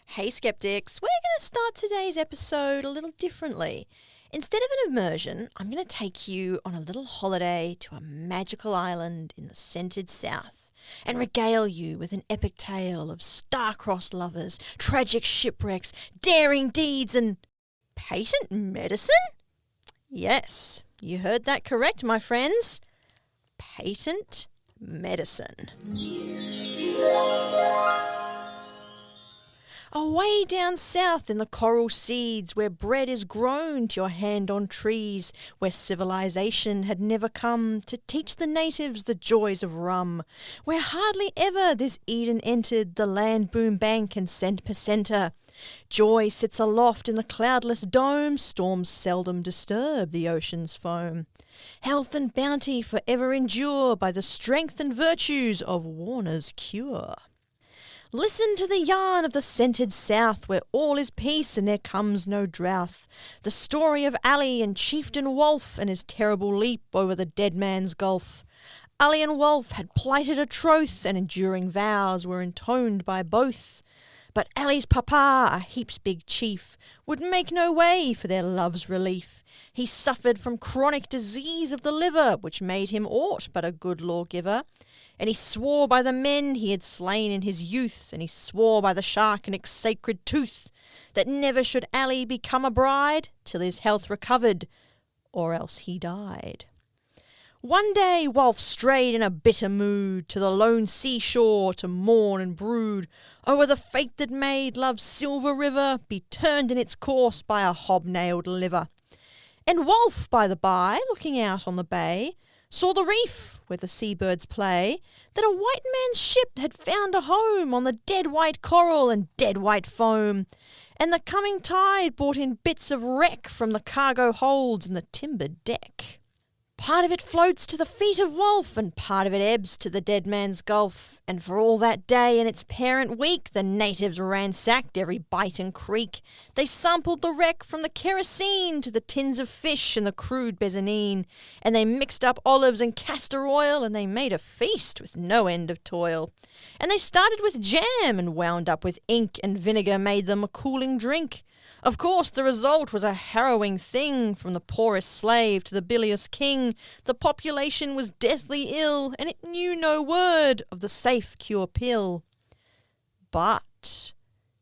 Hey skeptics, we're going to start today's episode a little differently. Instead of an immersion, I'm going to take you on a little holiday to a magical island in the scented south and regale you with an epic tale of star-crossed lovers, tragic shipwrecks, daring deeds and patent medicine? Yes, you heard that correct, my friends. Patent medicine. Away down south in the coral seeds, where bread is grown to your hand on trees, where civilization had never come to teach the natives the joys of rum, where hardly ever this Eden entered the land boom bank and cent per center. Joy sits aloft in the cloudless dome, storms seldom disturb the ocean's foam. Health and bounty forever endure by the strength and virtues of Warner's cure. Listen to the yarn of the scented south, where all is peace and there comes no drouth. The story of Ali and Chieftain Wolf and his terrible leap over the dead man's gulf. Ali and Wolf had plighted a troth, and enduring vows were intoned by both. But Ali's papa, a heaps big chief, would make no way for their love's relief. He suffered from chronic disease of the liver, which made him aught but a good lawgiver. And he swore by the men he had slain in his youth, and he swore by the shark and its sacred tooth, that never should Ali become a bride till his health recovered, or else he died. One day Wolf strayed in a bitter mood to the lone seashore to mourn and brood o'er the fate that made love's silver river be turned in its course by a hobnailed liver. And Wolf, by the by, looking out on the bay, saw the reef where the seabirds play, that a white man's ship had found a home on the dead white coral and dead white foam, and the coming tide brought in bits of wreck from the cargo holds and the timbered deck. Part of it floats to the feet of Wolf, and part of it ebbs to the dead man's gulf, and for all that day and its parent week the natives ransacked every bight and creek. They sampled the wreck from the kerosene to the tins of fish and the crude mezzanine, and they mixed up olives and castor oil, and they made a feast with no end of toil. And they started with jam and wound up with ink, and vinegar made them a cooling drink. Of course, the result was a harrowing thing. From the poorest slave to the bilious king, the population was deathly ill, and it knew no word of the safe cure pill. But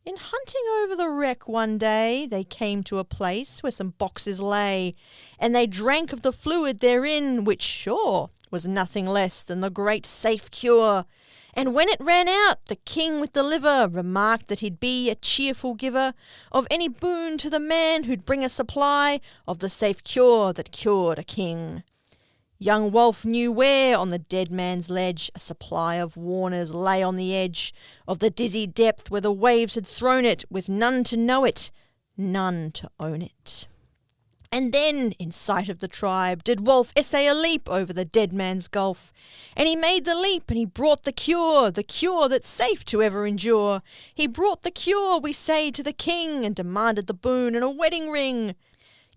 in hunting over the wreck one day, they came to a place where some boxes lay, and they drank of the fluid therein, which sure was nothing less than the great safe cure. And when it ran out, the king with the liver remarked that he'd be a cheerful giver of any boon to the man who'd bring a supply of the safe cure that cured a king. Young Wolf knew where, on the dead man's ledge, a supply of Warners lay on the edge of the dizzy depth where the waves had thrown it, with none to know it, none to own it. And then, in sight of the tribe, did Wolf essay a leap over the dead man's gulf. And he made the leap, and he brought the cure that's safe to ever endure. He brought the cure, we say, to the king, and demanded the boon and a wedding ring.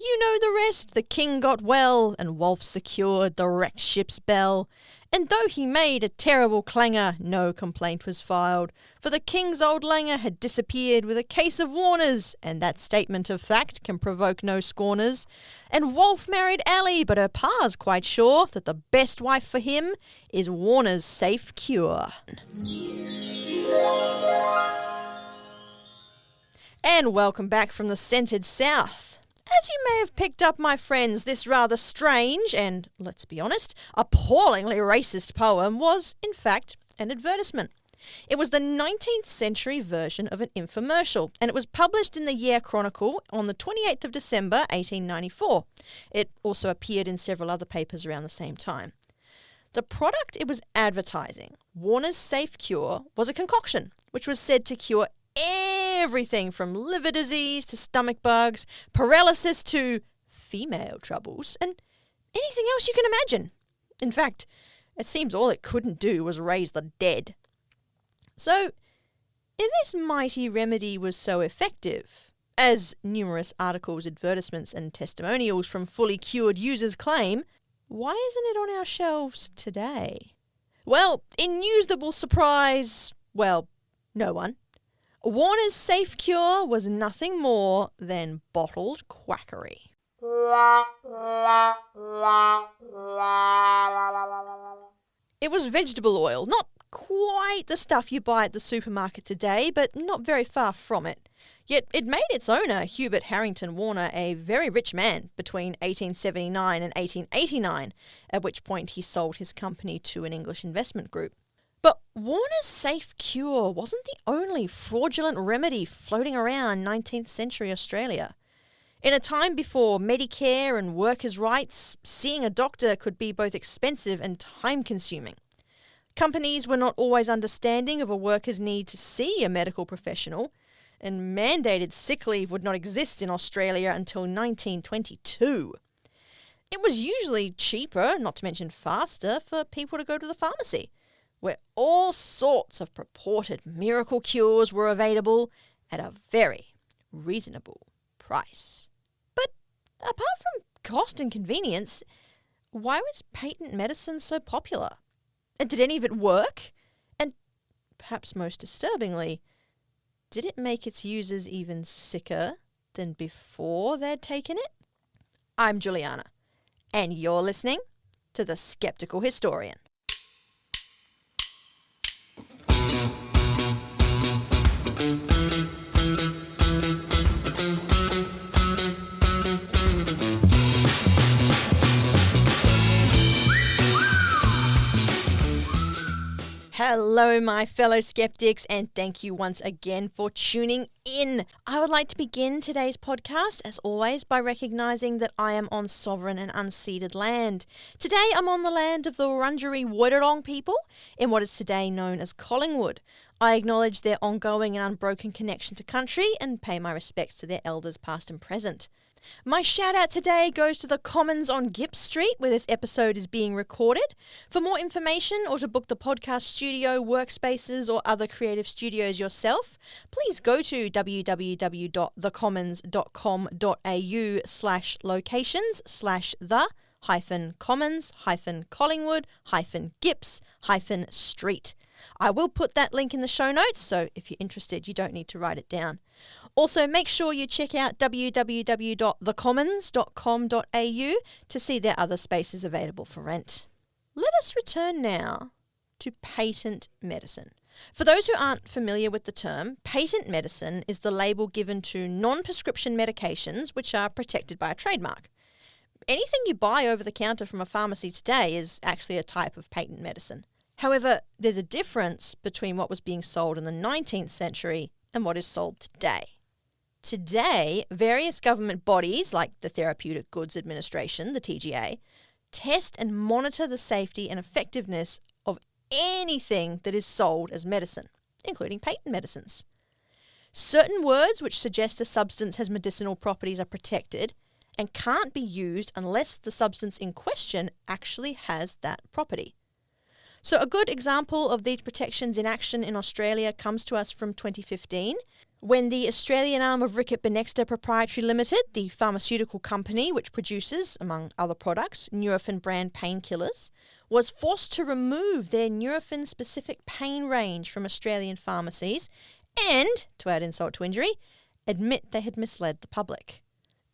You know the rest. The king got well, and Wolf secured the wrecked ship's bell. And though he made a terrible clangor, no complaint was filed, for the king's old langer had disappeared with a case of Warners, and that statement of fact can provoke no scorners. And Wolf married Ali, but her pa's quite sure that the best wife for him is Warner's safe cure. And welcome back from the scented south. As you may have picked up, my friends, this rather strange and, let's be honest, appallingly racist poem was, in fact, an advertisement. It was the 19th century version of an infomercial, and it was published in the Year Chronicle on the 28th of December 1894. It also appeared in several other papers around the same time. The product it was advertising, Warner's Safe Cure, was a concoction, which was said to cure everything from liver disease to stomach bugs, paralysis to female troubles, and anything else you can imagine. In fact, it seems all it couldn't do was raise the dead. So, if this mighty remedy was so effective, as numerous articles, advertisements, and testimonials from fully cured users claim, why isn't it on our shelves today? Well, in news that will surprise, well, no one. Warner's safe cure was nothing more than bottled quackery. It was vegetable oil, not quite the stuff you buy at the supermarket today, but not very far from it. Yet it made its owner, Hubert Harrington Warner, a very rich man between 1879 and 1889, at which point he sold his company to an English investment group. But Warner's safe cure wasn't the only fraudulent remedy floating around 19th century Australia. In a time before Medicare and workers' rights, seeing a doctor could be both expensive and time-consuming. Companies were not always understanding of a worker's need to see a medical professional, and mandated sick leave would not exist in Australia until 1922. It was usually cheaper, not to mention faster, for people to go to the pharmacy, where all sorts of purported miracle cures were available at a very reasonable price. But apart from cost and convenience, why was patent medicine so popular? And did any of it work? And perhaps most disturbingly, did it make its users even sicker than before they'd taken it? I'm Juliana, and you're listening to The Skeptical Historian. Hello, my fellow skeptics, and thank you once again for tuning in. I would like to begin today's podcast, as always, by recognising that I am on sovereign and unceded land. Today, I'm on the land of the Wurundjeri Woi-wurrung people in what is today known as Collingwood. I acknowledge their ongoing and unbroken connection to country and pay my respects to their elders past and present. My shout out today goes to the Commons on Gipp Street, where this episode is being recorded. For more information or to book the podcast studio, workspaces or other creative studios yourself, please go to www.thecommons.com.au/locations/the-commons-collingwood-gips-street. I will put that link in the show notes, so if you're interested, you don't need to write it down. Also, make sure you check out www.thecommons.com.au to see their other spaces available for rent. Let us return now to patent medicine. For those who aren't familiar with the term, patent medicine is the label given to non-prescription medications which are protected by a trademark. Anything you buy over the counter from a pharmacy today is actually a type of patent medicine. However, there's a difference between what was being sold in the 19th century and what is sold today. Today, various government bodies, like the Therapeutic Goods Administration, the TGA, test and monitor the safety and effectiveness of anything that is sold as medicine, including patent medicines. Certain words which suggest a substance has medicinal properties are protected and can't be used unless the substance in question actually has that property. So a good example of these protections in action in Australia comes to us from 2015, when the Australian arm of Reckitt Benexter Proprietary Limited, the pharmaceutical company which produces, among other products, Nurofen brand painkillers, was forced to remove their Nurofen-specific pain range from Australian pharmacies and, to add insult to injury, admit they had misled the public.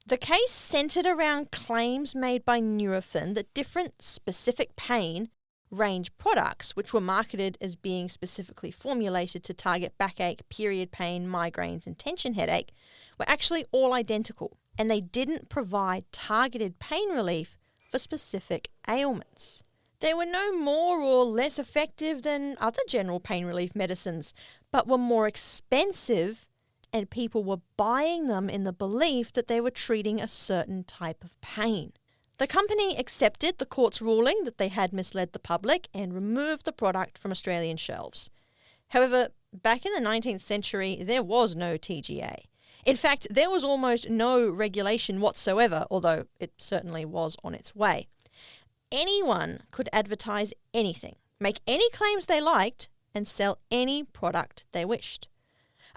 The case centred around claims made by Nurofen that different specific pain range products, which were marketed as being specifically formulated to target backache, period pain, migraines and tension headache, were actually all identical, and they didn't provide targeted pain relief for specific ailments. They were no more or less effective than other general pain relief medicines, but were more expensive, and people were buying them in the belief that they were treating a certain type of pain. The company accepted the court's ruling that they had misled the public and removed the product from Australian shelves. However, back in the 19th century, there was no TGA. In fact, there was almost no regulation whatsoever, although it certainly was on its way. Anyone could advertise anything, make any claims they liked, and sell any product they wished.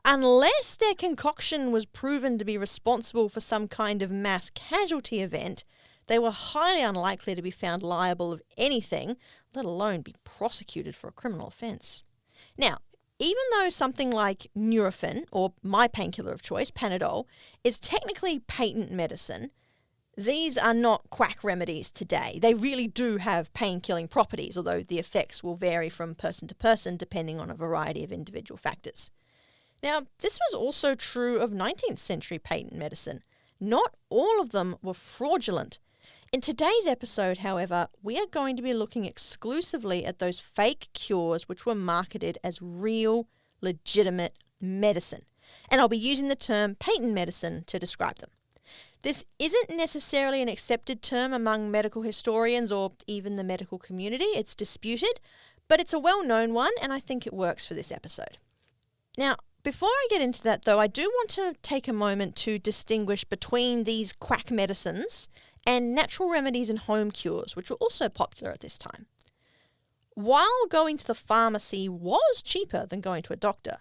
Unless their concoction was proven to be responsible for some kind of mass casualty event, they were highly unlikely to be found liable of anything, let alone be prosecuted for a criminal offence. Now, even though something like Nurofen, or my painkiller of choice, Panadol, is technically patent medicine, these are not quack remedies today. They really do have pain-killing properties, although the effects will vary from person to person depending on a variety of individual factors. Now, this was also true of 19th century patent medicine. Not all of them were fraudulent. In today's episode, however, we are going to be looking exclusively at those fake cures which were marketed as real, legitimate medicine. And I'll be using the term patent medicine to describe them. This isn't necessarily an accepted term among medical historians or even the medical community. It's disputed, but it's a well-known one, and I think it works for this episode. Now, before I get into that, though, I do want to take a moment to distinguish between these quack medicines and natural remedies and home cures, which were also popular at this time. While going to the pharmacy was cheaper than going to a doctor,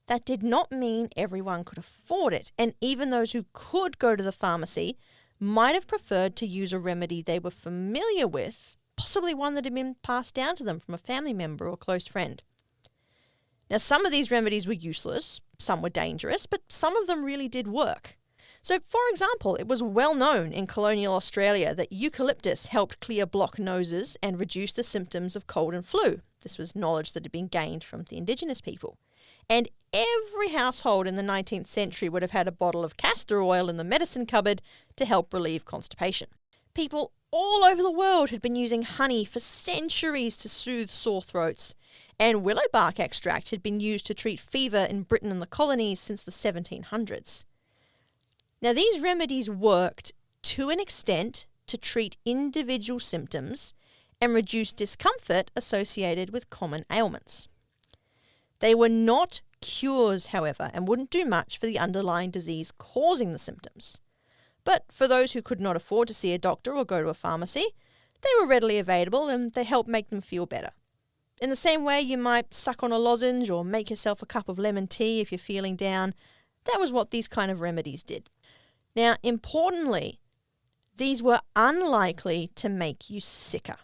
that did not mean everyone could afford it, and even those who could go to the pharmacy might have preferred to use a remedy they were familiar with, possibly one that had been passed down to them from a family member or close friend. Now, some of these remedies were useless, some were dangerous, but some of them really did work. So, for example, it was well known in colonial Australia that eucalyptus helped clear blocked noses and reduce the symptoms of cold and flu. This was knowledge that had been gained from the indigenous people. And every household in the 19th century would have had a bottle of castor oil in the medicine cupboard to help relieve constipation. People all over the world had been using honey for centuries to soothe sore throats, and willow bark extract had been used to treat fever in Britain and the colonies since the 1700s. Now, these remedies worked to an extent to treat individual symptoms and reduce discomfort associated with common ailments. They were not cures, however, and wouldn't do much for the underlying disease causing the symptoms. But for those who could not afford to see a doctor or go to a pharmacy, they were readily available and they helped make them feel better. In the same way you might suck on a lozenge or make yourself a cup of lemon tea if you're feeling down, that was what these kind of remedies did. Now, importantly, these were unlikely to make you sicker.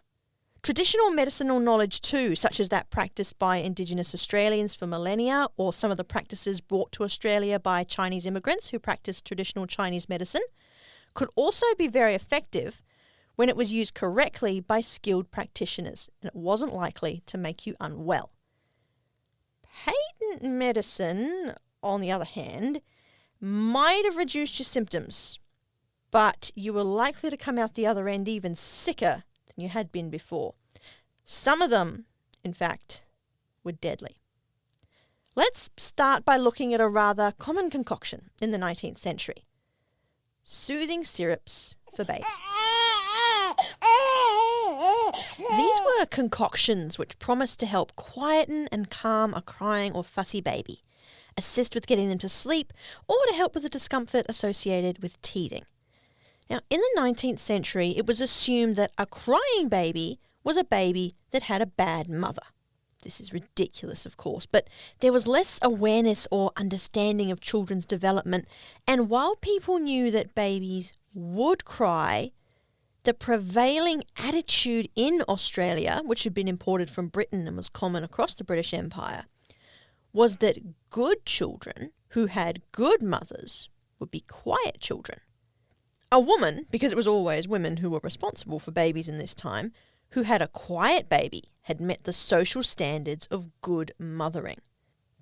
Traditional medicinal knowledge too, such as that practiced by Indigenous Australians for millennia, or some of the practices brought to Australia by Chinese immigrants who practiced traditional Chinese medicine, could also be very effective when it was used correctly by skilled practitioners, and it wasn't likely to make you unwell. Patent medicine, on the other hand, might have reduced your symptoms, but you were likely to come out the other end even sicker than you had been before. Some of them, in fact, were deadly. Let's start by looking at a rather common concoction in the 19th century: soothing syrups for babies. These were concoctions which promised to help quieten and calm a crying or fussy baby, assist with getting them to sleep, or to help with the discomfort associated with teething. Now, in the 19th century, it was assumed that a crying baby was a baby that had a bad mother. This is ridiculous, of course, but there was less awareness or understanding of children's development, and while people knew that babies would cry, the prevailing attitude in Australia, which had been imported from Britain and was common across the British Empire, was that good children who had good mothers would be quiet children. A woman, because it was always women who were responsible for babies in this time, who had a quiet baby had met the social standards of good mothering.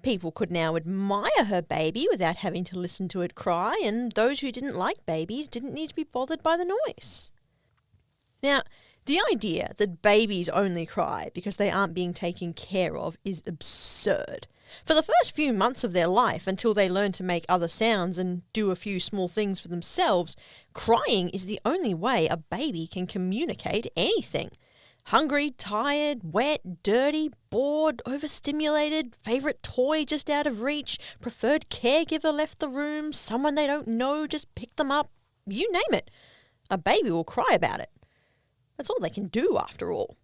People could now admire her baby without having to listen to it cry, and those who didn't like babies didn't need to be bothered by the noise. Now, the idea that babies only cry because they aren't being taken care of is absurd. For the first few months of their life, until they learn to make other sounds and do a few small things for themselves, crying is the only way a baby can communicate anything. Hungry, tired, wet, dirty, bored, overstimulated, favourite toy just out of reach, preferred caregiver left the room, someone they don't know just picked them up, you name it. A baby will cry about it. That's all they can do, after all.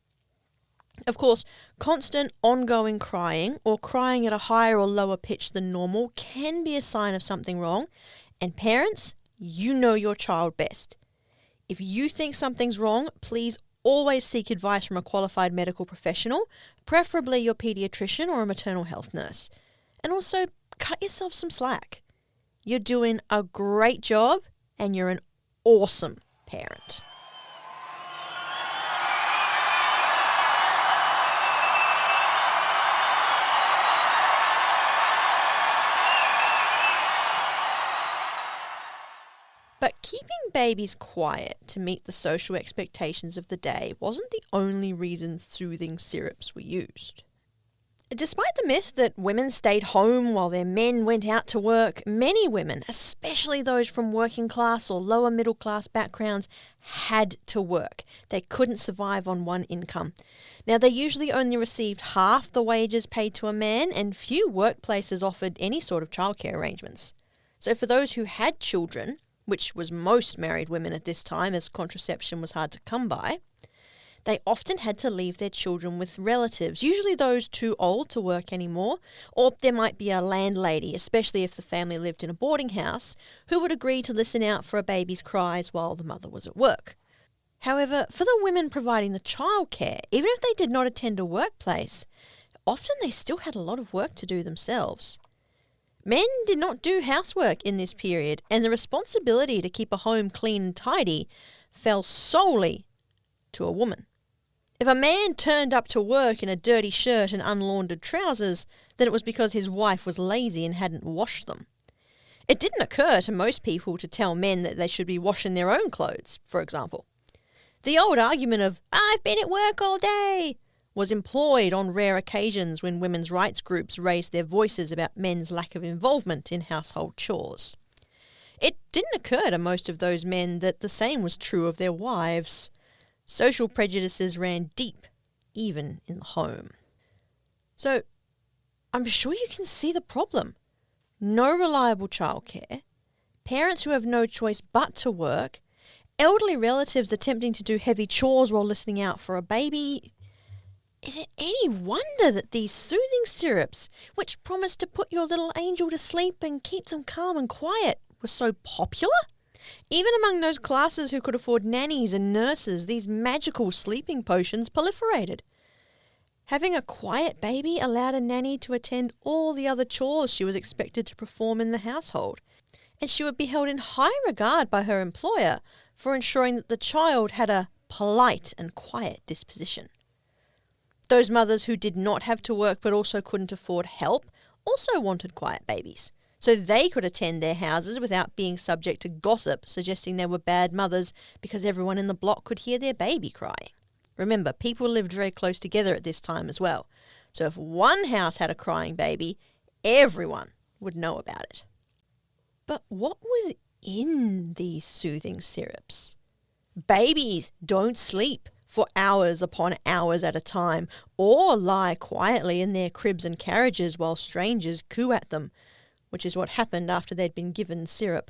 Of course, constant ongoing crying, or crying at a higher or lower pitch than normal, can be a sign of something wrong, and parents, you know your child best. If you think something's wrong, please Always seek advice from a qualified medical professional, preferably your paediatrician or a maternal health nurse. And also, cut yourself some slack. You're doing a great job and you're an awesome parent. But keeping babies quiet to meet the social expectations of the day wasn't the only reason soothing syrups were used. Despite the myth that women stayed home while their men went out to work, many women, especially those from working class or lower middle class backgrounds, had to work. They couldn't survive on one income. Now, they usually only received half the wages paid to a man, and few workplaces offered any sort of childcare arrangements. So for those who had children, which was most married women at this time as contraception was hard to come by, they often had to leave their children with relatives, usually those too old to work anymore, or there might be a landlady, especially if the family lived in a boarding house, who would agree to listen out for a baby's cries while the mother was at work. However, for the women providing the childcare, even if they did not attend a workplace, often they still had a lot of work to do themselves. Men did not do housework in this period, and the responsibility to keep a home clean and tidy fell solely to a woman. If a man turned up to work in a dirty shirt and unlaundered trousers, then it was because his wife was lazy and hadn't washed them. It didn't occur to most people to tell men that they should be washing their own clothes, for example. The old argument of, "I've been at work all day," was employed on rare occasions when women's rights groups raised their voices about men's lack of involvement in household chores. It didn't occur to most of those men that the same was true of their wives. Social prejudices ran deep, even in the home. So, I'm sure you can see the problem. No reliable childcare, parents who have no choice but to work, elderly relatives attempting to do heavy chores while listening out for a baby. Is it any wonder that these soothing syrups, which promise to put your little angel to sleep and keep them calm and quiet, were so popular? Even among those classes who could afford nannies and nurses, these magical sleeping potions proliferated. Having a quiet baby allowed a nanny to attend all the other chores she was expected to perform in the household, and she would be held in high regard by her employer for ensuring that the child had a polite and quiet disposition. Those mothers who did not have to work but also couldn't afford help also wanted quiet babies, so they could attend their houses without being subject to gossip suggesting they were bad mothers because everyone in the block could hear their baby crying. Remember, people lived very close together at this time as well, so if one house had a crying baby, everyone would know about it. But what was in these soothing syrups? Babies don't sleep for hours upon hours at a time, or lie quietly in their cribs and carriages while strangers coo at them, which is what happened after they'd been given syrup.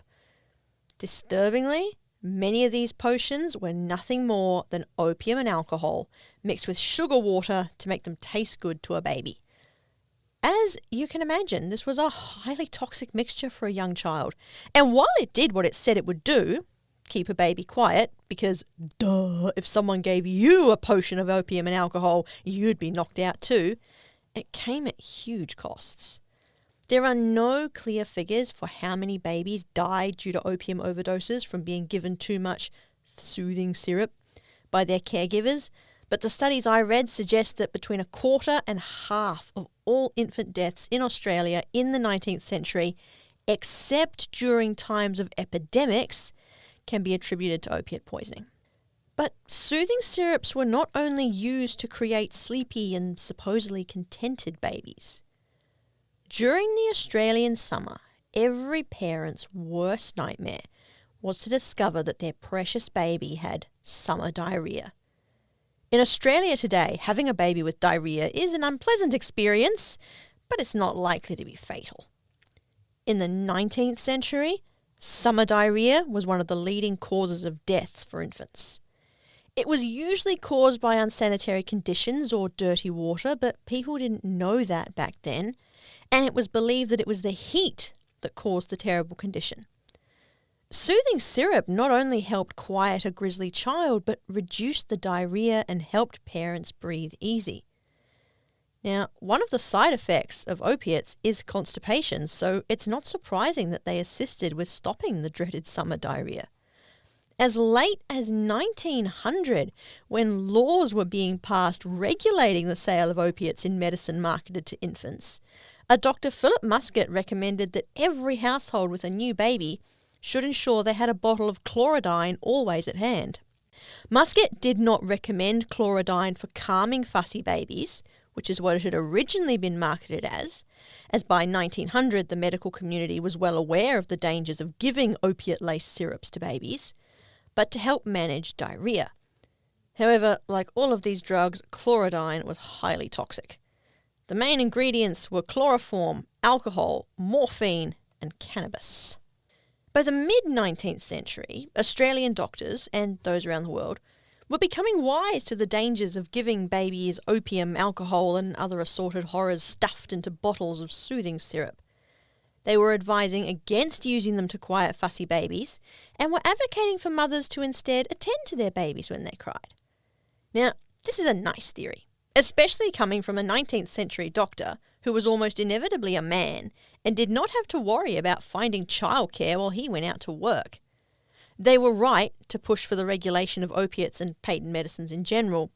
Disturbingly, many of these potions were nothing more than opium and alcohol mixed with sugar water to make them taste good to a baby. As you can imagine, this was a highly toxic mixture for a young child. And while it did what it said it would do, keep a baby quiet, because duh, if someone gave you a potion of opium and alcohol, you'd be knocked out too, it came at huge costs. There are no clear figures for how many babies died due to opium overdoses from being given too much soothing syrup by their caregivers, but the studies I read suggest that between a quarter and half of all infant deaths in Australia in the 19th century, except during times of epidemics, can be attributed to opiate poisoning. But soothing syrups were not only used to create sleepy and supposedly contented babies. During the Australian summer, every parent's worst nightmare was to discover that their precious baby had summer diarrhea. In Australia today, having a baby with diarrhea is an unpleasant experience, but it's not likely to be fatal. In the 19th century, summer diarrhea was one of the leading causes of deaths for infants. It was usually caused by unsanitary conditions or dirty water, but people didn't know that back then, and it was believed that it was the heat that caused the terrible condition. Soothing syrup not only helped quiet a grisly child, but reduced the diarrhea and helped parents breathe easy. Now, one of the side effects of opiates is constipation, so it's not surprising that they assisted with stopping the dreaded summer diarrhea. As late as 1900, when laws were being passed regulating the sale of opiates in medicine marketed to infants, a Dr. Philip Muscat recommended that every household with a new baby should ensure they had a bottle of chlorodyne always at hand. Muscat did not recommend chlorodyne for calming fussy babies, which is what it had originally been marketed as by 1900 the medical community was well aware of the dangers of giving opiate-laced syrups to babies, but to help manage diarrhea. However, like all of these drugs, chlorodyne was highly toxic. The main ingredients were chloroform, alcohol, morphine, and cannabis. By the mid-19th century, Australian doctors, and those around the world, were becoming wise to the dangers of giving babies opium, alcohol, and other assorted horrors stuffed into bottles of soothing syrup. They were advising against using them to quiet fussy babies, and were advocating for mothers to instead attend to their babies when they cried. Now, this is a nice theory, especially coming from a 19th century doctor who was almost inevitably a man and did not have to worry about finding childcare while he went out to work. They were right to push for the regulation of opiates and patent medicines in general,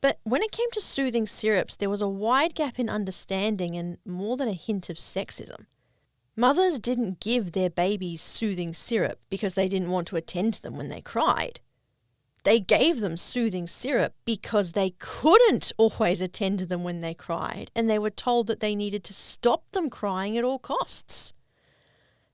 but when it came to soothing syrups, there was a wide gap in understanding and more than a hint of sexism. Mothers didn't give their babies soothing syrup because they didn't want to attend to them when they cried. They gave them soothing syrup because they couldn't always attend to them when they cried, and they were told that they needed to stop them crying at all costs.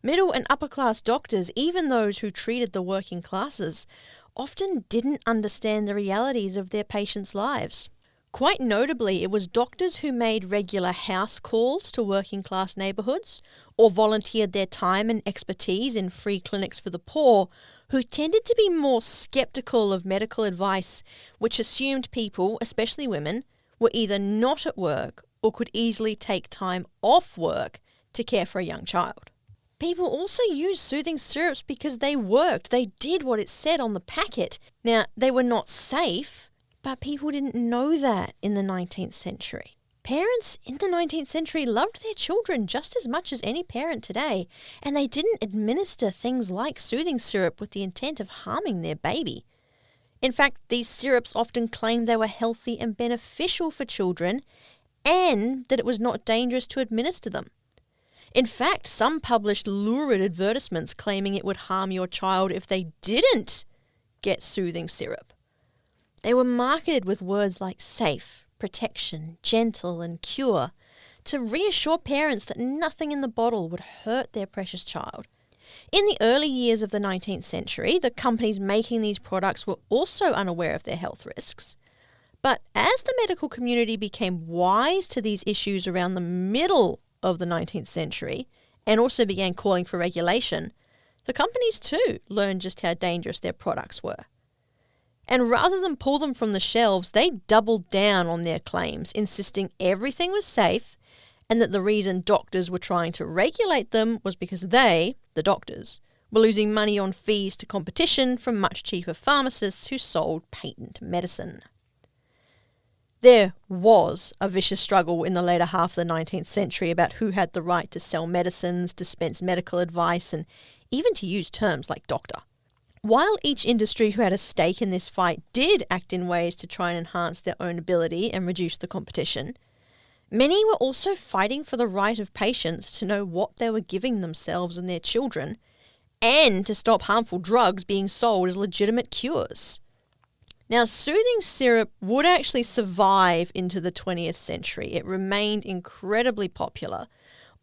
Middle and upper class doctors, even those who treated the working classes, often didn't understand the realities of their patients' lives. Quite notably, it was doctors who made regular house calls to working class neighbourhoods or volunteered their time and expertise in free clinics for the poor who tended to be more sceptical of medical advice, which assumed people, especially women, were either not at work or could easily take time off work to care for a young child. People also used soothing syrups because they worked. They did what it said on the packet. Now, they were not safe, but people didn't know that in the 19th century. Parents in the 19th century loved their children just as much as any parent today, and they didn't administer things like soothing syrup with the intent of harming their baby. In fact, these syrups often claimed they were healthy and beneficial for children, and that it was not dangerous to administer them. In fact, some published lurid advertisements claiming it would harm your child if they didn't get soothing syrup. They were marketed with words like safe, protection, gentle, and cure to reassure parents that nothing in the bottle would hurt their precious child. In the early years of the 19th century, the companies making these products were also unaware of their health risks. But as the medical community became wise to these issues around the middle of the 19th century and also began calling for regulation, the companies too learned just how dangerous their products were. And rather than pull them from the shelves, they doubled down on their claims, insisting everything was safe and that the reason doctors were trying to regulate them was because they, the doctors, were losing money on fees to competition from much cheaper pharmacists who sold patent medicine. There was a vicious struggle in the later half of the 19th century about who had the right to sell medicines, dispense medical advice, and even to use terms like doctor. While each industry who had a stake in this fight did act in ways to try and enhance their own ability and reduce the competition, many were also fighting for the right of patients to know what they were giving themselves and their children, and to stop harmful drugs being sold as legitimate cures. Now, soothing syrup would actually survive into the 20th century. It remained incredibly popular,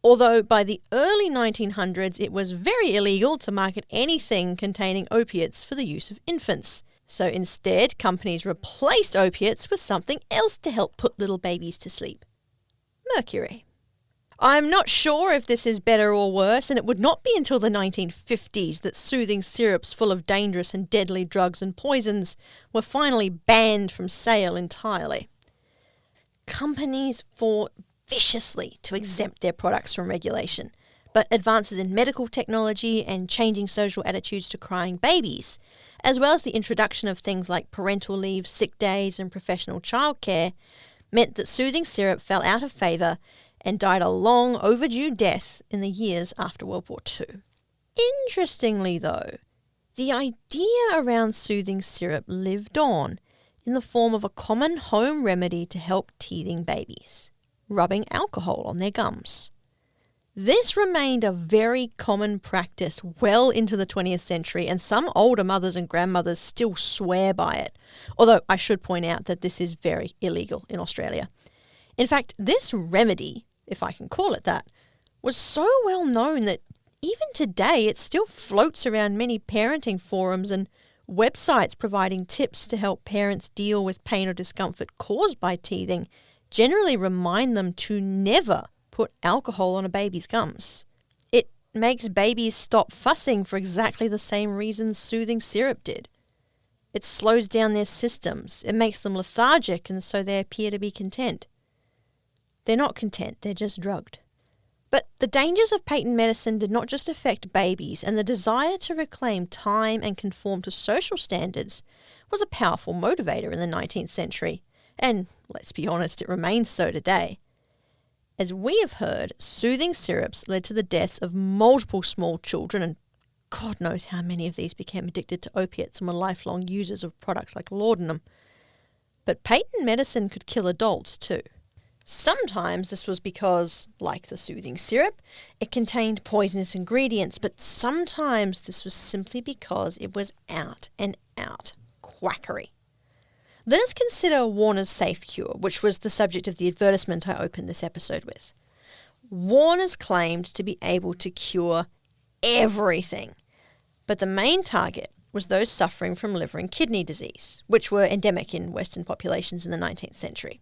although by the early 1900s it was very illegal to market anything containing opiates for the use of infants. So instead, companies replaced opiates with something else to help put little babies to sleep: mercury. I'm not sure if this is better or worse, and it would not be until the 1950s that soothing syrups full of dangerous and deadly drugs and poisons were finally banned from sale entirely. Companies fought viciously to exempt their products from regulation, but advances in medical technology and changing social attitudes to crying babies, as well as the introduction of things like parental leave, sick days, and professional childcare, meant that soothing syrup fell out of favour and died a long overdue death in the years after World War II. Interestingly though, the idea around soothing syrup lived on in the form of a common home remedy to help teething babies, rubbing alcohol on their gums. This remained a very common practice well into the 20th century, and some older mothers and grandmothers still swear by it, although I should point out that this is very illegal in Australia. In fact, this remedy, if I can call it that, was so well known that even today it still floats around many parenting forums and websites providing tips to help parents deal with pain or discomfort caused by teething generally remind them to never put alcohol on a baby's gums. It makes babies stop fussing for exactly the same reasons soothing syrup did. It slows down their systems. It makes them lethargic, and so they appear to be content. They're not content, they're just drugged. But the dangers of patent medicine did not just affect babies, and the desire to reclaim time and conform to social standards was a powerful motivator in the 19th century. And let's be honest, it remains so today. As we have heard, soothing syrups led to the deaths of multiple small children, and God knows how many of these became addicted to opiates and were lifelong users of products like laudanum. But patent medicine could kill adults too. Sometimes this was because, like the soothing syrup, it contained poisonous ingredients, but sometimes this was simply because it was out and out quackery. Let us consider Warner's Safe Cure, which was the subject of the advertisement I opened this episode with. Warner's claimed to be able to cure everything, but the main target was those suffering from liver and kidney disease, which were endemic in Western populations in the 19th century.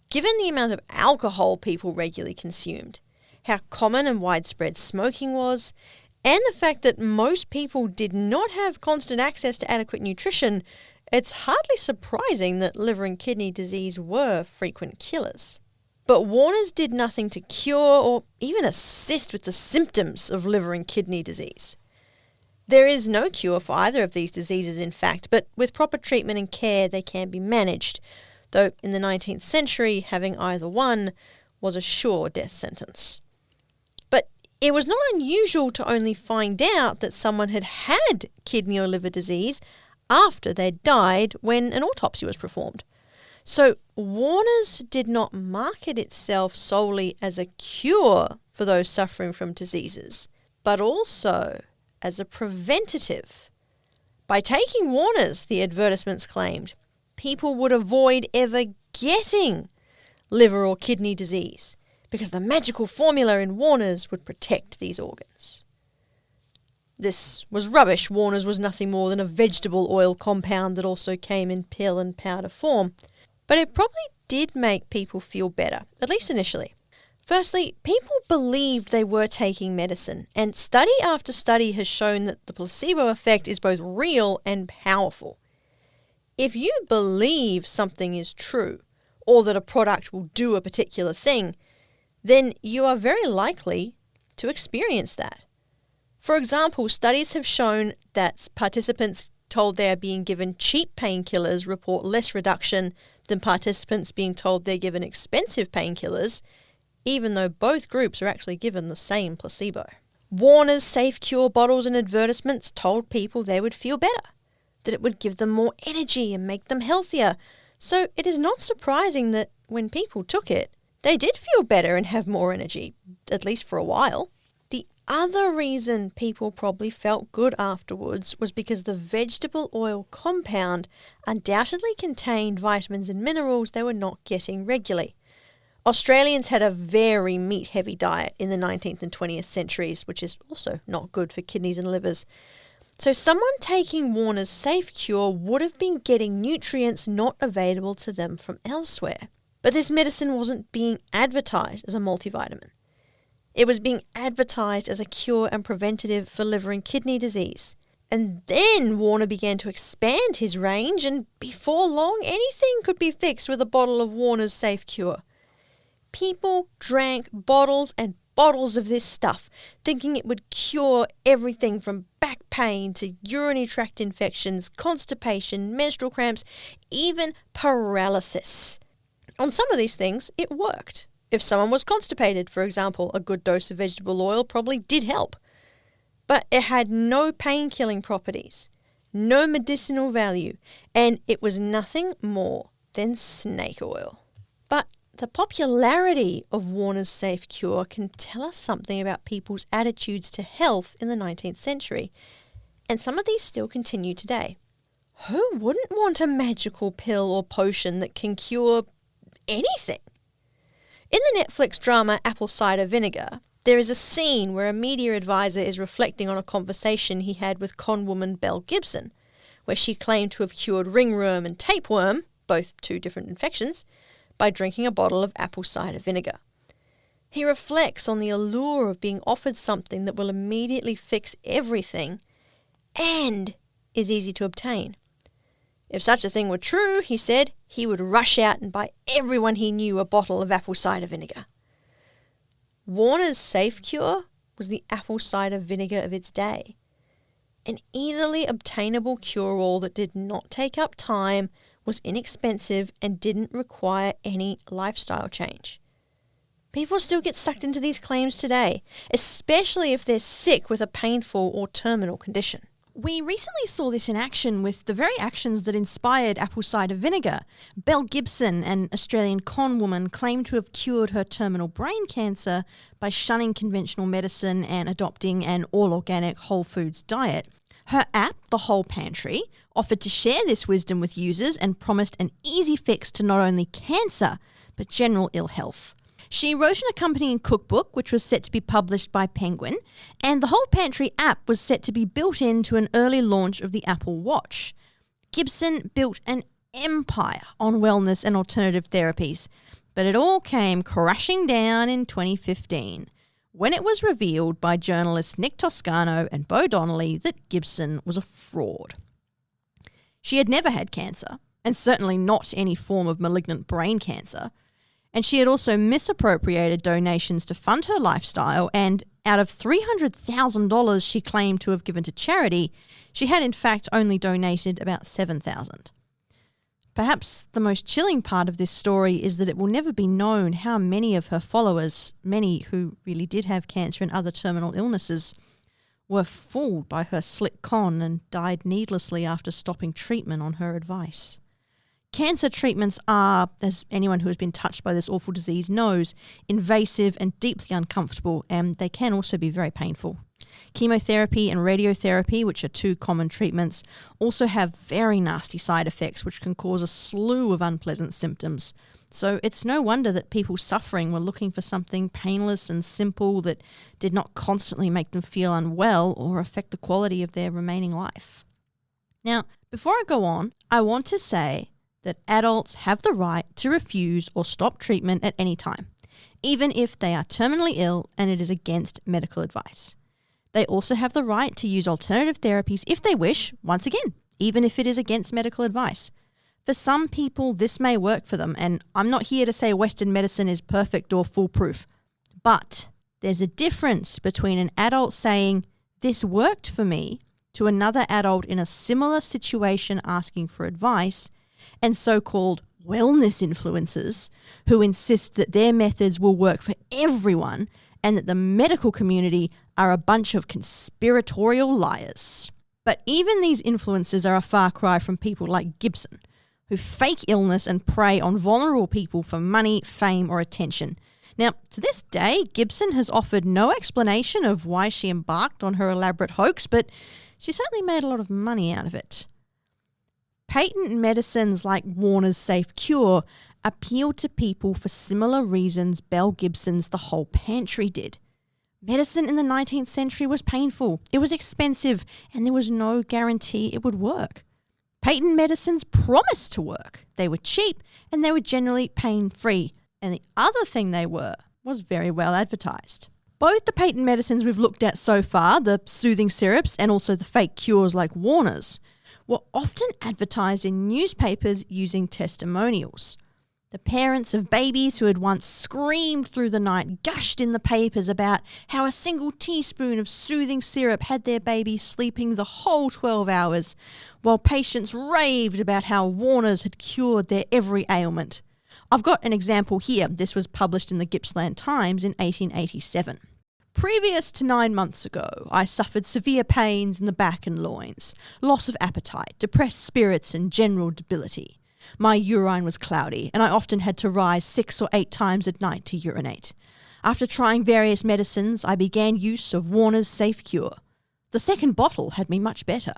Given the amount of alcohol people regularly consumed, how common and widespread smoking was, and the fact that most people did not have constant access to adequate nutrition, it's hardly surprising that liver and kidney disease were frequent killers. But Warner's did nothing to cure or even assist with the symptoms of liver and kidney disease. There is no cure for either of these diseases, in fact, but with proper treatment and care they can be managed, though in the 19th century having either one was a sure death sentence. But it was not unusual to only find out that someone had had kidney or liver disease after they'd died when an autopsy was performed. So Warner's did not market itself solely as a cure for those suffering from diseases, but also as a preventative. By taking Warner's, the advertisements claimed, people would avoid ever getting liver or kidney disease because the magical formula in Warner's would protect these organs. This was rubbish. Warner's was nothing more than a vegetable oil compound that also came in pill and powder form. But it probably did make people feel better, at least initially. Firstly, people believed they were taking medicine, and study after study has shown that the placebo effect is both real and powerful. If you believe something is true, or that a product will do a particular thing, then you are very likely to experience that. For example, studies have shown that participants told they are being given cheap painkillers report less reduction than participants being told they're given expensive painkillers, even though both groups are actually given the same placebo. Warner's Safe Cure bottles and advertisements told people they would feel better, that it would give them more energy and make them healthier. So it is not surprising that when people took it, they did feel better and have more energy, at least for a while. The other reason people probably felt good afterwards was because the vegetable oil compound undoubtedly contained vitamins and minerals they were not getting regularly. Australians had a very meat-heavy diet in the 19th and 20th centuries, which is also not good for kidneys and livers. So someone taking Warner's Safe Cure would have been getting nutrients not available to them from elsewhere. But this medicine wasn't being advertised as a multivitamin. It was being advertised as a cure and preventative for liver and kidney disease. And then Warner began to expand his range, and before long anything could be fixed with a bottle of Warner's Safe Cure. People drank bottles and bottles of this stuff, thinking it would cure everything from back pain to urinary tract infections, constipation, menstrual cramps, even paralysis. On some of these things, it worked. If someone was constipated, for example, a good dose of vegetable oil probably did help. But it had no pain-killing properties, no medicinal value, and it was nothing more than snake oil. But the popularity of Warner's Safe Cure can tell us something about people's attitudes to health in the 19th century, and some of these still continue today. Who wouldn't want a magical pill or potion that can cure anything? In the Netflix drama Apple Cider Vinegar, there is a scene where a media advisor is reflecting on a conversation he had with conwoman Belle Gibson, where she claimed to have cured ringworm and tapeworm, both two different infections, by drinking a bottle of apple cider vinegar. He reflects on the allure of being offered something that will immediately fix everything and is easy to obtain. If such a thing were true, he said, he would rush out and buy everyone he knew a bottle of apple cider vinegar. Warner's Safe Cure was the apple cider vinegar of its day. An easily obtainable cure-all that did not take up time, was inexpensive, and didn't require any lifestyle change. People still get sucked into these claims today, especially if they're sick with a painful or terminal condition. We recently saw this in action with the very actions that inspired apple cider vinegar. Belle Gibson, an Australian con woman, claimed to have cured her terminal brain cancer by shunning conventional medicine and adopting an all-organic whole foods diet. Her app, The Whole Pantry, offered to share this wisdom with users and promised an easy fix to not only cancer, but general ill health. She wrote an accompanying cookbook, which was set to be published by Penguin, and the Whole Pantry app was set to be built into an early launch of the Apple Watch. Gibson built an empire on wellness and alternative therapies, but it all came crashing down in 2015, when it was revealed by journalists Nick Toscano and Bo Donnelly that Gibson was a fraud. She had never had cancer, and certainly not any form of malignant brain cancer, and she had also misappropriated donations to fund her lifestyle, and out of $300,000 she claimed to have given to charity, she had in fact only donated about $7,000. Perhaps the most chilling part of this story is that it will never be known how many of her followers, many who really did have cancer and other terminal illnesses, were fooled by her slick con and died needlessly after stopping treatment on her advice. Cancer treatments are, as anyone who has been touched by this awful disease knows, invasive and deeply uncomfortable, and they can also be very painful. Chemotherapy and radiotherapy, which are two common treatments, also have very nasty side effects which can cause a slew of unpleasant symptoms. So it's no wonder that people suffering were looking for something painless and simple that did not constantly make them feel unwell or affect the quality of their remaining life. Now, before I go on, I want to say that adults have the right to refuse or stop treatment at any time, even if they are terminally ill and it is against medical advice. They also have the right to use alternative therapies if they wish, once again, even if it is against medical advice. For some people, this may work for them, and I'm not here to say Western medicine is perfect or foolproof, but there's a difference between an adult saying, "This worked for me," to another adult in a similar situation asking for advice, and so-called wellness influencers who insist that their methods will work for everyone and that the medical community are a bunch of conspiratorial liars. But even these influencers are a far cry from people like Gibson, who fake illness and prey on vulnerable people for money, fame, or attention. Now, to this day, Gibson has offered no explanation of why she embarked on her elaborate hoax, but she certainly made a lot of money out of it. Patent medicines like Warner's Safe Cure appeal to people for similar reasons Belle Gibson's The Whole Pantry did. Medicine in the 19th century was painful, it was expensive, and there was no guarantee it would work. Patent medicines promised to work. They were cheap and they were generally pain-free. And the other thing they were was very well advertised. Both the patent medicines we've looked at so far, the soothing syrups and also the fake cures like Warner's, were often advertised in newspapers using testimonials. The parents of babies who had once screamed through the night gushed in the papers about how a single teaspoon of soothing syrup had their baby sleeping the whole 12 hours, while patients raved about how Warner's had cured their every ailment. I've got an example here. This was published in the Gippsland Times in 1887. Previous to 9 months ago, I suffered severe pains in the back and loins, loss of appetite, depressed spirits and general debility. My urine was cloudy, and I often had to rise 6 or 8 times at night to urinate. After trying various medicines, I began use of Warner's Safe Cure. The second bottle had me much better.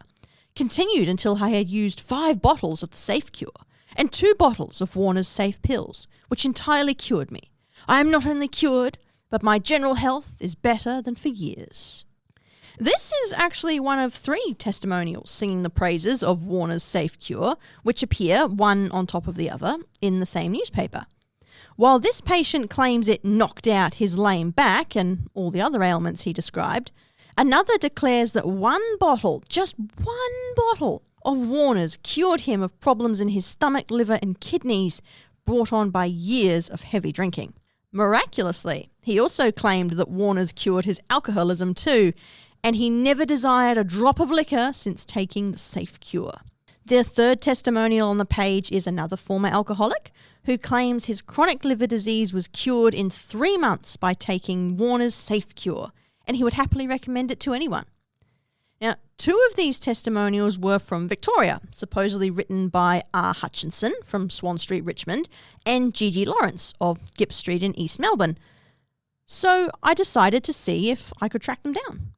Continued until I had used 5 bottles of the Safe Cure, and 2 bottles of Warner's Safe Pills, which entirely cured me. I am not only cured, but my general health is better than for years. This is actually one of 3 testimonials singing the praises of Warner's Safe Cure, which appear, one on top of the other, in the same newspaper. While this patient claims it knocked out his lame back and all the other ailments he described, another declares that just one bottle of Warner's cured him of problems in his stomach, liver and kidneys brought on by years of heavy drinking. Miraculously, he also claimed that Warner's cured his alcoholism too, and he never desired a drop of liquor since taking the Safe Cure. The third testimonial on the page is another former alcoholic who claims his chronic liver disease was cured in 3 months by taking Warner's Safe Cure, and he would happily recommend it to anyone. Now, 2 of these testimonials were from Victoria, supposedly written by R. Hutchinson from Swan Street, Richmond, and Gigi Lawrence of Gipp Street in East Melbourne. So I decided to see if I could track them down.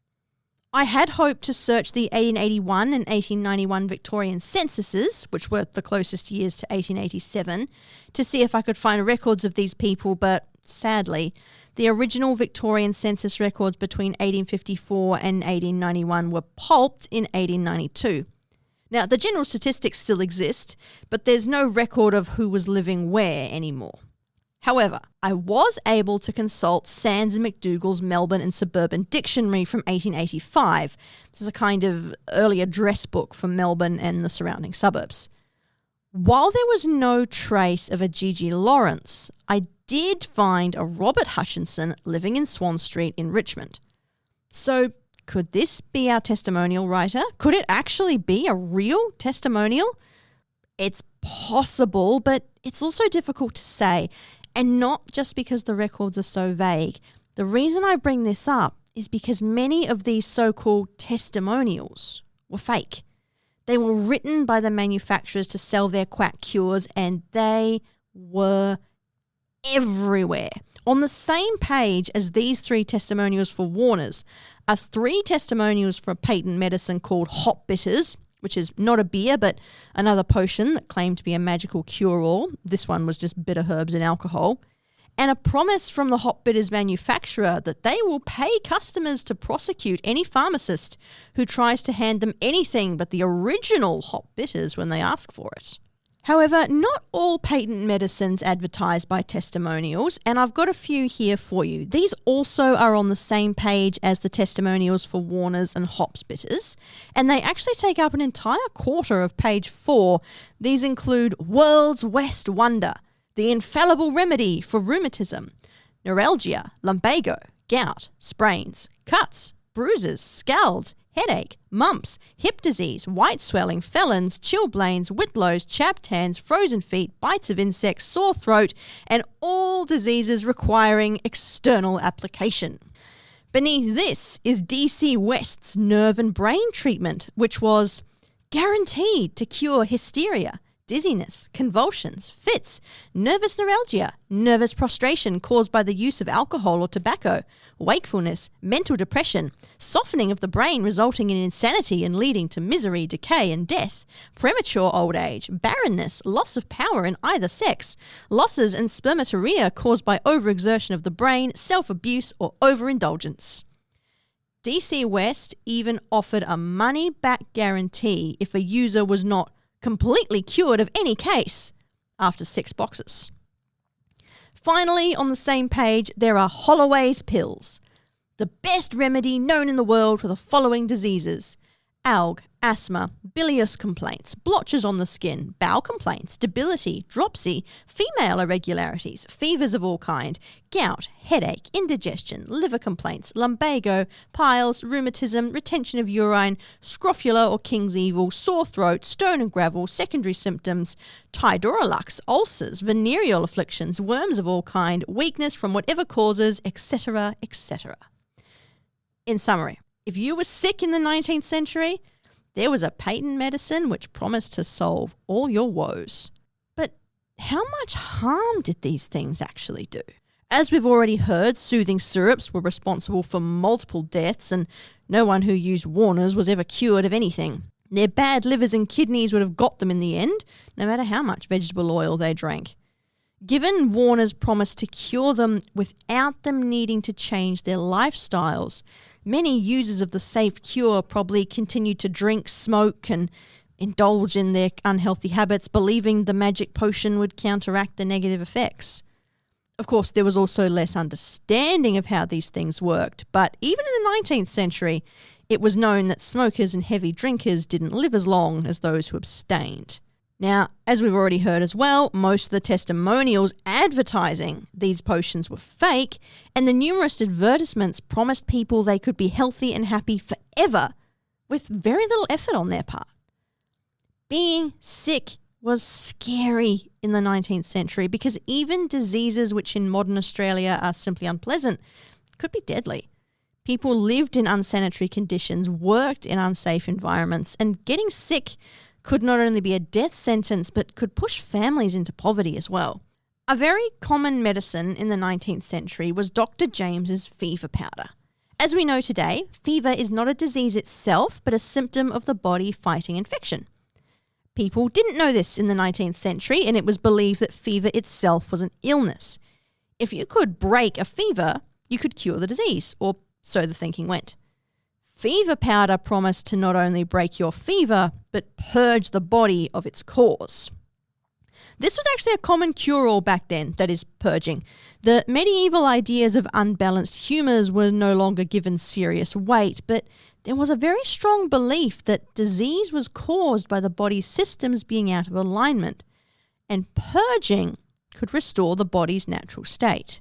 I had hoped to search the 1881 and 1891 Victorian censuses, which were the closest years to 1887, to see if I could find records of these people, but sadly, the original Victorian census records between 1854 and 1891 were pulped in 1892. Now, the general statistics still exist, but there's no record of who was living where anymore. However, I was able to consult Sands and McDougall's Melbourne and Suburban Dictionary from 1885. This is a kind of early address book for Melbourne and the surrounding suburbs. While there was no trace of a Gigi Lawrence, I did find a Robert Hutchinson living in Swan Street in Richmond. So, could this be our testimonial writer? Could it actually be a real testimonial? It's possible, but it's also difficult to say. And not just because the records are so vague. The reason I bring this up is because many of these so-called testimonials were fake. They were written by the manufacturers to sell their quack cures, and they were everywhere. On the same page as these 3 testimonials for Warner's are 3 testimonials for a patent medicine called hop bitters, which is not a beer, but another potion that claimed to be a magical cure-all. This one was just bitter herbs and alcohol. And a promise from the hop bitters manufacturer that they will pay customers to prosecute any pharmacist who tries to hand them anything but the original hop bitters when they ask for it. However, not all patent medicines advertise by testimonials, and I've got a few here for you. These also are on the same page as the testimonials for Warner's and hops bitters, and they actually take up an entire quarter of page 4. These include World's West Wonder, the infallible remedy for rheumatism, neuralgia, lumbago, gout, sprains, cuts, bruises, scalds, headache, mumps, hip disease, white swelling, felons, chilblains, whitlows, chapped hands, frozen feet, bites of insects, sore throat, and all diseases requiring external application. Beneath this is DC West's nerve and brain treatment, which was guaranteed to cure hysteria, dizziness, convulsions, fits, nervous neuralgia, nervous prostration caused by the use of alcohol or tobacco, wakefulness, mental depression, softening of the brain resulting in insanity and leading to misery, decay and death, premature old age, barrenness, loss of power in either sex, losses and spermatoria caused by overexertion of the brain, self-abuse or overindulgence. DC West even offered a money-back guarantee if a user was not completely cured of any case after 6 boxes. Finally, on the same page, there are Holloway's pills, the best remedy known in the world for the following diseases: alg, asthma, bilious complaints, blotches on the skin, bowel complaints, debility, dropsy, female irregularities, fevers of all kind, gout, headache, indigestion, liver complaints, lumbago, piles, rheumatism, retention of urine, scrofula or king's evil, sore throat, stone and gravel, secondary symptoms, tidorolux, ulcers, venereal afflictions, worms of all kind, weakness from whatever causes, etc., etc. In summary, if you were sick in the 19th century, there was a patent medicine which promised to solve all your woes. But how much harm did these things actually do? As we've already heard, soothing syrups were responsible for multiple deaths, and no one who used Warner's was ever cured of anything. Their bad livers and kidneys would have got them in the end, no matter how much vegetable oil they drank. Given Warner's promise to cure them without them needing to change their lifestyles, many users of the safe cure probably continued to drink, smoke, and indulge in their unhealthy habits, believing the magic potion would counteract the negative effects. Of course, there was also less understanding of how these things worked, but even in the 19th century, it was known that smokers and heavy drinkers didn't live as long as those who abstained. Now, as we've already heard as well, most of the testimonials advertising these potions were fake, and the numerous advertisements promised people they could be healthy and happy forever with very little effort on their part. Being sick was scary in the 19th century because even diseases which in modern Australia are simply unpleasant could be deadly. People lived in unsanitary conditions, worked in unsafe environments, and getting sick could not only be a death sentence, but could push families into poverty as well. A very common medicine in the 19th century was Dr. James's fever powder. As we know today, fever is not a disease itself, but a symptom of the body fighting infection. People didn't know this in the 19th century, and it was believed that fever itself was an illness. If you could break a fever, you could cure the disease, or so the thinking went. Fever powder promised to not only break your fever, but purge the body of its cause. This was actually a common cure-all back then, that is, purging. The medieval ideas of unbalanced humours were no longer given serious weight, but there was a very strong belief that disease was caused by the body's systems being out of alignment, and purging could restore the body's natural state.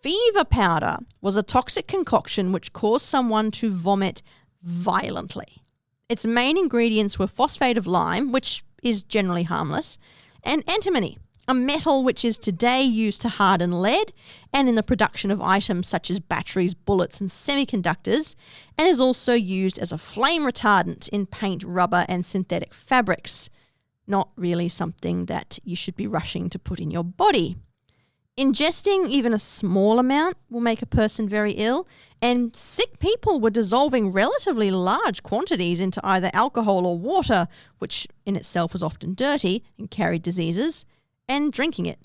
Fever powder was a toxic concoction which caused someone to vomit violently. Its main ingredients were phosphate of lime, which is generally harmless, and antimony, a metal which is today used to harden lead and in the production of items such as batteries, bullets, and semiconductors, and is also used as a flame retardant in paint, rubber, and synthetic fabrics. Not really something that you should be rushing to put in your body. Ingesting even a small amount will make a person very ill, and sick people were dissolving relatively large quantities into either alcohol or water, which in itself was often dirty and carried diseases, and drinking it.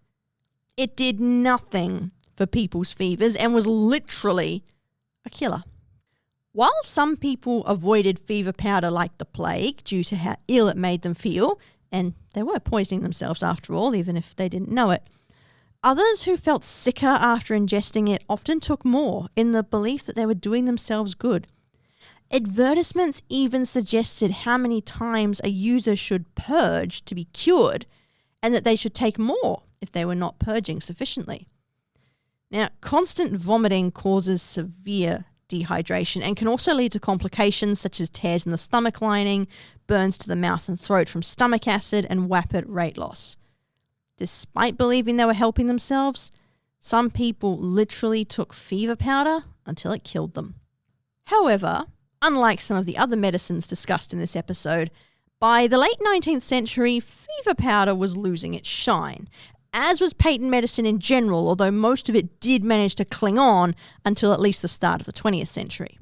It did nothing for people's fevers and was literally a killer. While some people avoided fever powder like the plague due to how ill it made them feel, and they were poisoning themselves after all, even if they didn't know it, others who felt sicker after ingesting it often took more in the belief that they were doing themselves good. Advertisements even suggested how many times a user should purge to be cured, and that they should take more if they were not purging sufficiently. Now, constant vomiting causes severe dehydration and can also lead to complications such as tears in the stomach lining, burns to the mouth and throat from stomach acid, and rapid weight loss. Despite believing they were helping themselves, some people literally took fever powder until it killed them. However, unlike some of the other medicines discussed in this episode, by the late 19th century, fever powder was losing its shine, as was patent medicine in general, although most of it did manage to cling on until at least the start of the 20th century.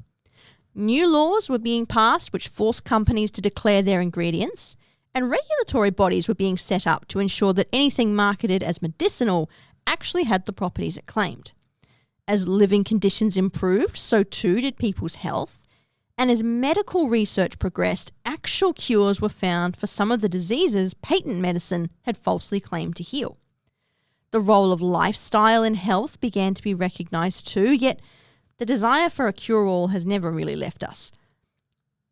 New laws were being passed which forced companies to declare their ingredients, and regulatory bodies were being set up to ensure that anything marketed as medicinal actually had the properties it claimed. As living conditions improved, so too did people's health, and as medical research progressed, actual cures were found for some of the diseases patent medicine had falsely claimed to heal. The role of lifestyle in health began to be recognised too, yet the desire for a cure-all has never really left us.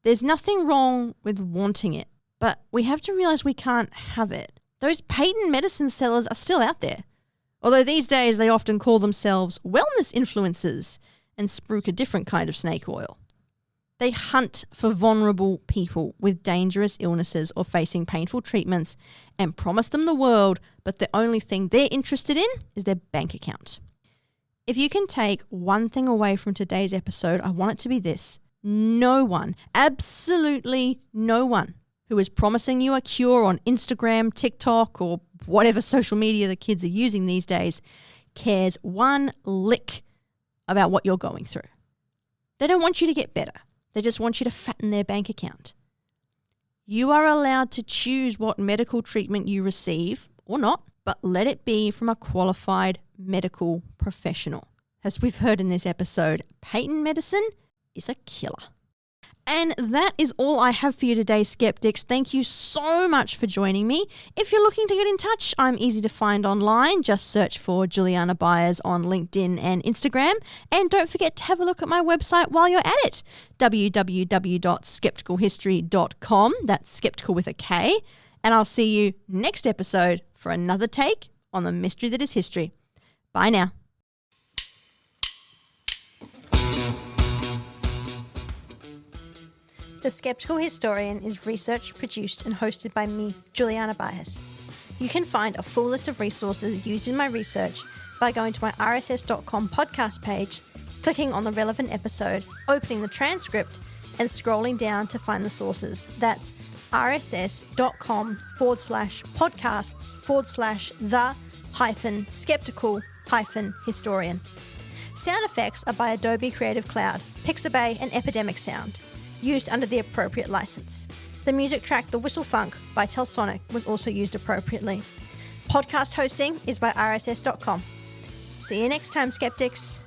There's nothing wrong with wanting it, but we have to realize we can't have it. Those patent medicine sellers are still out there. Although these days they often call themselves wellness influencers and spruik a different kind of snake oil. They hunt for vulnerable people with dangerous illnesses or facing painful treatments and promise them the world, but the only thing they're interested in is their bank account. If you can take one thing away from today's episode, I want it to be this. No one, absolutely no one, who is promising you a cure on Instagram, TikTok, or whatever social media the kids are using these days, cares one lick about what you're going through. They don't want you to get better. They just want you to fatten their bank account. You are allowed to choose what medical treatment you receive or not, but let it be from a qualified medical professional. As we've heard in this episode, patent medicine is a killer. And that is all I have for you today, skeptics. Thank you so much for joining me. If you're looking to get in touch, I'm easy to find online. Just search for Juliana Byers on LinkedIn and Instagram. And don't forget to have a look at my website while you're at it, www.skepticalhistory.com. That's skeptical with a K. And I'll see you next episode for another take on the mystery that is history. Bye now. The Skeptical Historian is researched, produced and hosted by me, Juliana Byers. You can find a full list of resources used in my research by going to my rss.com podcast page, clicking on the relevant episode, opening the transcript and scrolling down to find the sources. That's rss.com/podcasts/the-skeptical-historian. Sound effects are by Adobe Creative Cloud, Pixabay and Epidemic Sound, used under the appropriate license. The music track The Whistle Funk by Telsonic was also used appropriately. Podcast hosting is by rss.com. See you next time, skeptics.